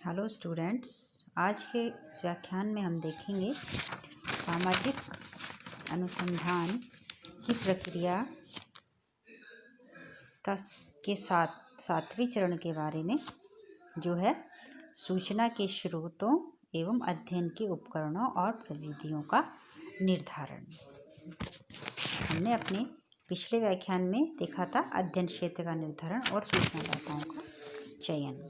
Hello students, आज के इस व्याख्यान में हम देखेंगे सामाजिक अनुसंधान की प्रक्रिया के सातवें चरण के बारे में, जो है सूचना के स्रोतों एवं अध्ययन के उपकरणों और प्रविधियों का निर्धारण। हमने अपने पिछले व्याख्यान में देखा था अध्ययन क्षेत्र का निर्धारण और सूचनादाताओं का चयन।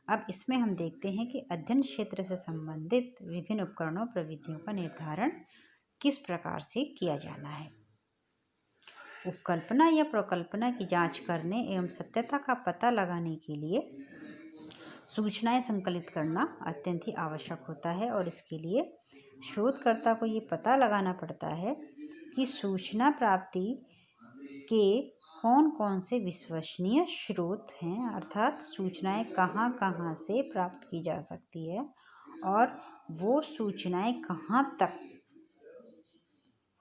अब इसमें हम देखते हैं कि अध्ययन क्षेत्र से संबंधित विभिन्न उपकरणों प्रविधियों का निर्धारण किस प्रकार से किया जाना है। उपकल्पना या प्रकल्पना की जांच करने एवं सत्यता का पता लगाने के लिए सूचनाएं संकलित करना अत्यंत ही आवश्यक होता है और इसके लिए शोधकर्ता को ये पता लगाना पड़ता है कि सूचना प्राप्ति के कौन कौन से विश्वसनीय स्रोत हैं, अर्थात सूचनाएं कहाँ कहाँ से प्राप्त की जा सकती है और वो सूचनाएं कहाँ तक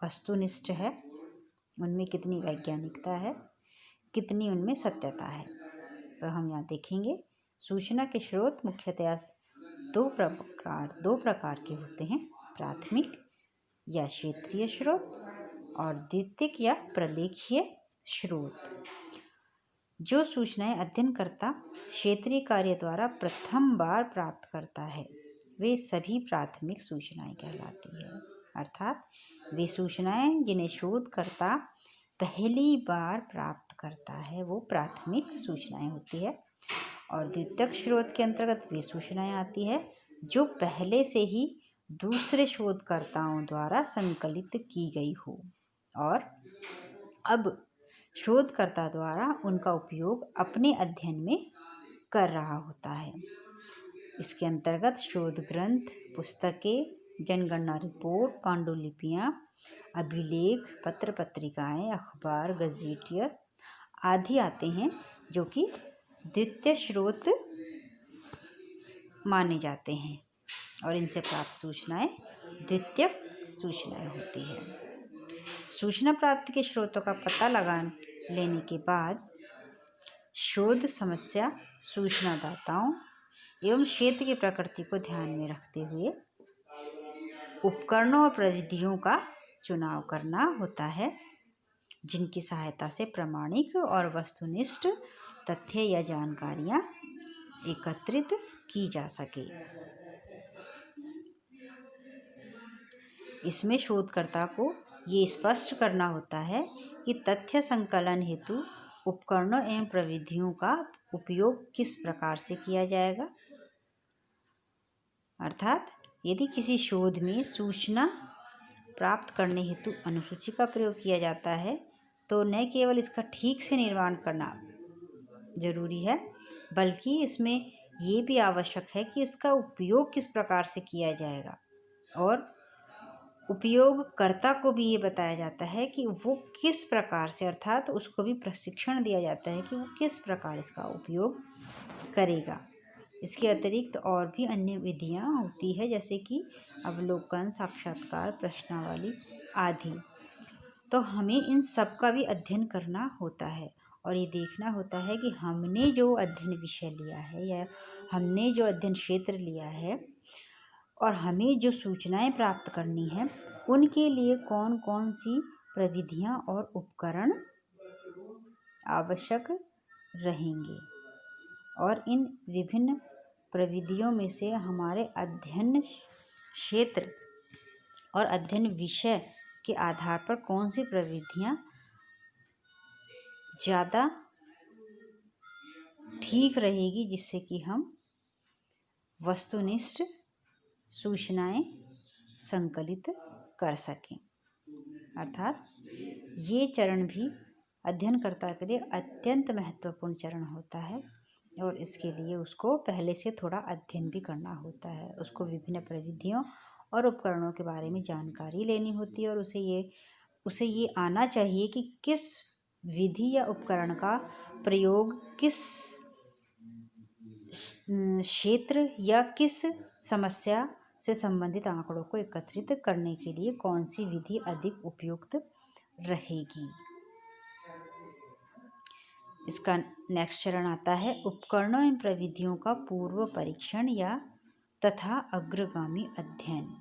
वस्तुनिष्ठ है, उनमें कितनी वैज्ञानिकता है, कितनी उनमें सत्यता है। तो हम यहाँ देखेंगे सूचना के स्रोत मुख्यतया दो प्रकार के होते हैं, प्राथमिक या क्षेत्रीय स्रोत और द्वितीयक या प्रलेखीय स्रोत। जो सूचनाएं अध्ययनकर्ता क्षेत्रीय कार्य द्वारा प्रथम बार प्राप्त करता है वे सभी प्राथमिक सूचनाएं कहलाती है, अर्थात वे सूचनाएं जिन्हें शोधकर्ता पहली बार प्राप्त करता है वो प्राथमिक सूचनाएं होती है। और द्वितीयक स्रोत के अंतर्गत वे सूचनाएं आती है जो पहले से ही दूसरे शोधकर्ताओं द्वारा संकलित की गई हो और अब शोधकर्ता द्वारा उनका उपयोग अपने अध्ययन में कर रहा होता है। इसके अंतर्गत शोध ग्रंथ, पुस्तकें, जनगणना रिपोर्ट, पांडुलिपियाँ, अभिलेख, पत्र पत्रिकाएं, अखबार, गजेटियर आदि आते हैं जो कि द्वितीय स्रोत माने जाते हैं और इनसे प्राप्त सूचनाएं द्वितीयक सूचनाएं होती है। सूचना प्राप्ति के स्रोतों का पता लगा लेने के बाद शोध समस्या, सूचनादाताओं एवं क्षेत्र की प्रकृति को ध्यान में रखते हुए उपकरणों और प्रविधियों का चुनाव करना होता है जिनकी सहायता से प्रामाणिक और वस्तुनिष्ठ तथ्य या जानकारियां एकत्रित की जा सके। इसमें शोधकर्ता को ये स्पष्ट करना होता है कि तथ्य संकलन हेतु उपकरणों एवं प्रविधियों का उपयोग किस प्रकार से किया जाएगा, अर्थात यदि किसी शोध में सूचना प्राप्त करने हेतु अनुसूची का प्रयोग किया जाता है तो न केवल इसका ठीक से निर्माण करना जरूरी है बल्कि इसमें ये भी आवश्यक है कि इसका उपयोग किस प्रकार से किया जाएगा और उपयोगकर्ता को भी ये बताया जाता है कि वो किस प्रकार से, अर्थात उसको भी प्रशिक्षण दिया जाता है कि वो किस प्रकार इसका उपयोग करेगा। इसके अतिरिक्त और भी अन्य विधियां होती है जैसे कि अवलोकन, साक्षात्कार, प्रश्नावली आदि। तो हमें इन सब का भी अध्ययन करना होता है और ये देखना होता है कि हमने जो अध्ययन विषय लिया है या हमने जो अध्ययन क्षेत्र लिया है और हमें जो सूचनाएं प्राप्त करनी है उनके लिए कौन कौन सी प्रविधियां और उपकरण आवश्यक रहेंगे और इन विभिन्न प्रविधियों में से हमारे अध्ययन क्षेत्र और अध्ययन विषय के आधार पर कौन सी प्रविधियां ज़्यादा ठीक रहेगी जिससे कि हम वस्तुनिष्ठ सूचनाएं संकलित कर सकें। अर्थात ये चरण भी अध्ययनकर्ता के लिए अत्यंत महत्वपूर्ण चरण होता है और इसके लिए उसको पहले से थोड़ा अध्ययन भी करना होता है। उसको विभिन्न प्रविधियों और उपकरणों के बारे में जानकारी लेनी होती है और उसे ये आना चाहिए कि किस विधि या उपकरण का प्रयोग किस क्षेत्र या किस समस्या से संबंधित आंकड़ों को एकत्रित करने के लिए कौन सी विधि अधिक उपयुक्त रहेगी। इसका नेक्स्ट चरण आता है उपकरणों एवं प्रविधियों का पूर्व परीक्षण या तथा अग्रगामी अध्ययन।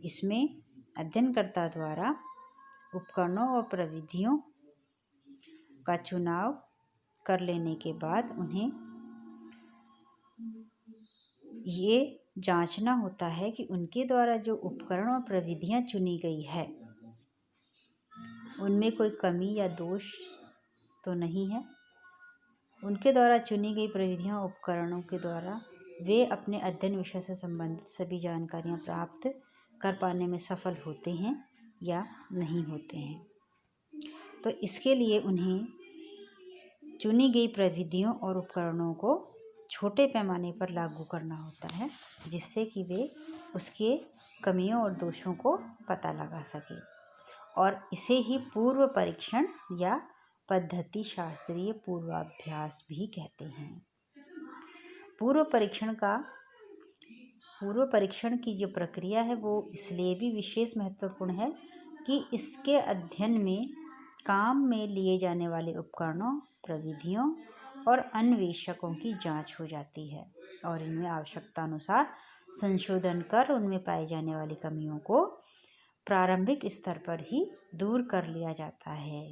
इसमें अध्ययनकर्ता द्वारा उपकरणों और प्रविधियों का चुनाव कर लेने के बाद उन्हें ये जांचना होता है कि उनके द्वारा जो उपकरण और प्रविधियां चुनी गई है उनमें कोई कमी या दोष तो नहीं है। उनके द्वारा चुनी गई प्रविधियां उपकरणों के द्वारा वे अपने अध्ययन विषय से संबंधित सभी जानकारियां प्राप्त कर पाने में सफल होते हैं या नहीं होते हैं। तो इसके लिए उन्हें चुनी गई प्रविधियों और उपकरणों को छोटे पैमाने पर लागू करना होता है, जिससे कि वे उसके कमियों और दोषों को पता लगा सके, और इसे ही पूर्व परीक्षण या पद्धति शास्त्रीय पूर्वाभ्यास भी कहते हैं। पूर्व परीक्षण की जो प्रक्रिया है वो इसलिए भी विशेष महत्वपूर्ण है कि इसके अध्ययन में काम में लिए जाने वाले उपकरणों, प्रविधियों और अन्वेषकों की जांच हो जाती है और इनमें आवश्यकता अनुसार संशोधन कर उनमें पाई जाने वाली कमियों को प्रारंभिक स्तर पर ही दूर कर लिया जाता है।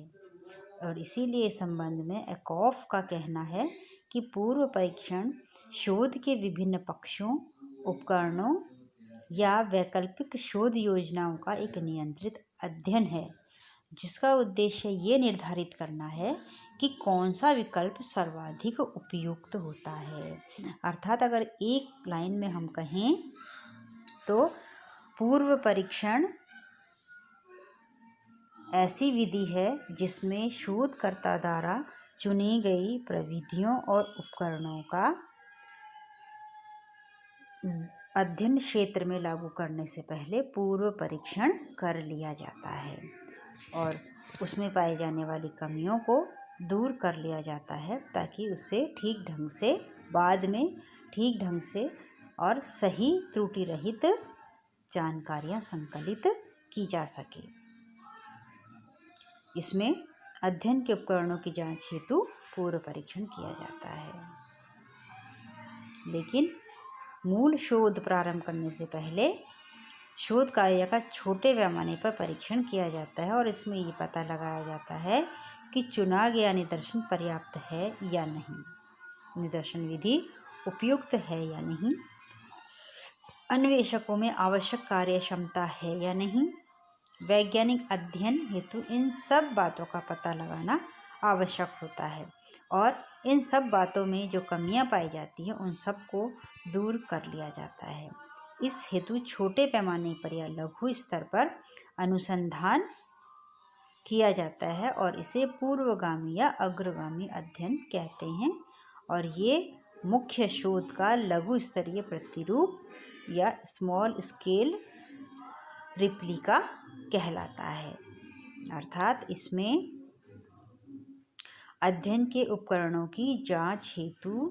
और इसीलिए इस संबंध में एकॉफ का कहना है कि पूर्व परीक्षण शोध के विभिन्न पक्षों, उपकरणों या वैकल्पिक शोध योजनाओं का एक नियंत्रित अध्ययन है, जिसका उद्देश्य ये निर्धारित करना है कि कौन सा विकल्प सर्वाधिक उपयुक्त होता है। अर्थात अगर एक लाइन में हम कहें तो पूर्व परीक्षण ऐसी विधि है जिसमें शोधकर्ता द्वारा चुनी गई प्रविधियों और उपकरणों का अध्ययन क्षेत्र में लागू करने से पहले पूर्व परीक्षण कर लिया जाता है और उसमें पाई जाने वाली कमियों को दूर कर लिया जाता है, ताकि उससे ठीक ढंग से बाद में ठीक ढंग से और सही त्रुटि रहित जानकारियां संकलित की जा सके। इसमें अध्ययन के उपकरणों की जांच हेतु पूर्व परीक्षण किया जाता है, लेकिन मूल शोध प्रारंभ करने से पहले शोध कार्य का छोटे पैमाने पर परीक्षण किया जाता है और इसमें ये पता लगाया जाता है कि चुना गया निदर्शन पर्याप्त है या नहीं, निदर्शन विधि उपयुक्त है या नहीं, अन्वेषकों में आवश्यक कार्य क्षमता है या नहीं। वैज्ञानिक अध्ययन हेतु इन सब बातों का पता लगाना आवश्यक होता है और इन सब बातों में जो कमियां पाई जाती हैं उन सब को दूर कर लिया जाता है। इस हेतु छोटे पैमाने पर या लघु स्तर पर अनुसंधान किया जाता है और इसे पूर्वगामी या अग्रगामी अध्ययन कहते हैं और ये मुख्य शोध का लघु स्तरीय प्रतिरूप या स्मॉल स्केल रिप्लिका कहलाता है। अर्थात इसमें अध्ययन के उपकरणों की जांच हेतु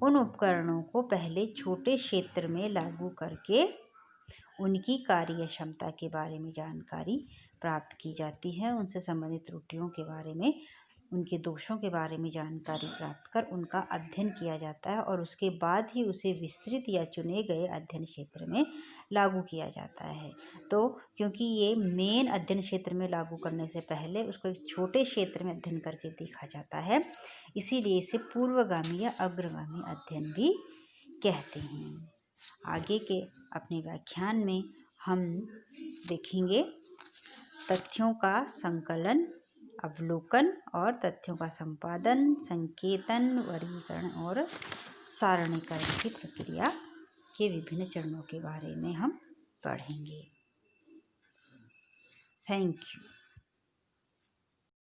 उन उपकरणों को पहले छोटे क्षेत्र में लागू करके उनकी कार्य क्षमता के बारे में जानकारी प्राप्त की जाती है, उनसे संबंधित त्रुटियों के बारे में, उनके दोषों के बारे में जानकारी प्राप्त कर उनका अध्ययन किया जाता है और उसके बाद ही उसे विस्तृत या चुने गए अध्ययन क्षेत्र में लागू किया जाता है। तो क्योंकि ये मेन अध्ययन क्षेत्र में लागू करने से पहले उसको एक छोटे क्षेत्र में अध्ययन करके देखा जाता है, इसीलिए इसे पूर्वगामी या अग्रगामी अध्ययन भी कहते हैं। आगे के अपने व्याख्यान में हम देखेंगे तथ्यों का संकलन, अवलोकन और तथ्यों का संपादन, संकेतन, वर्गीकरण और सारणीकरण की प्रक्रिया के विभिन्न चरणों के बारे में हम पढ़ेंगे। Thank you.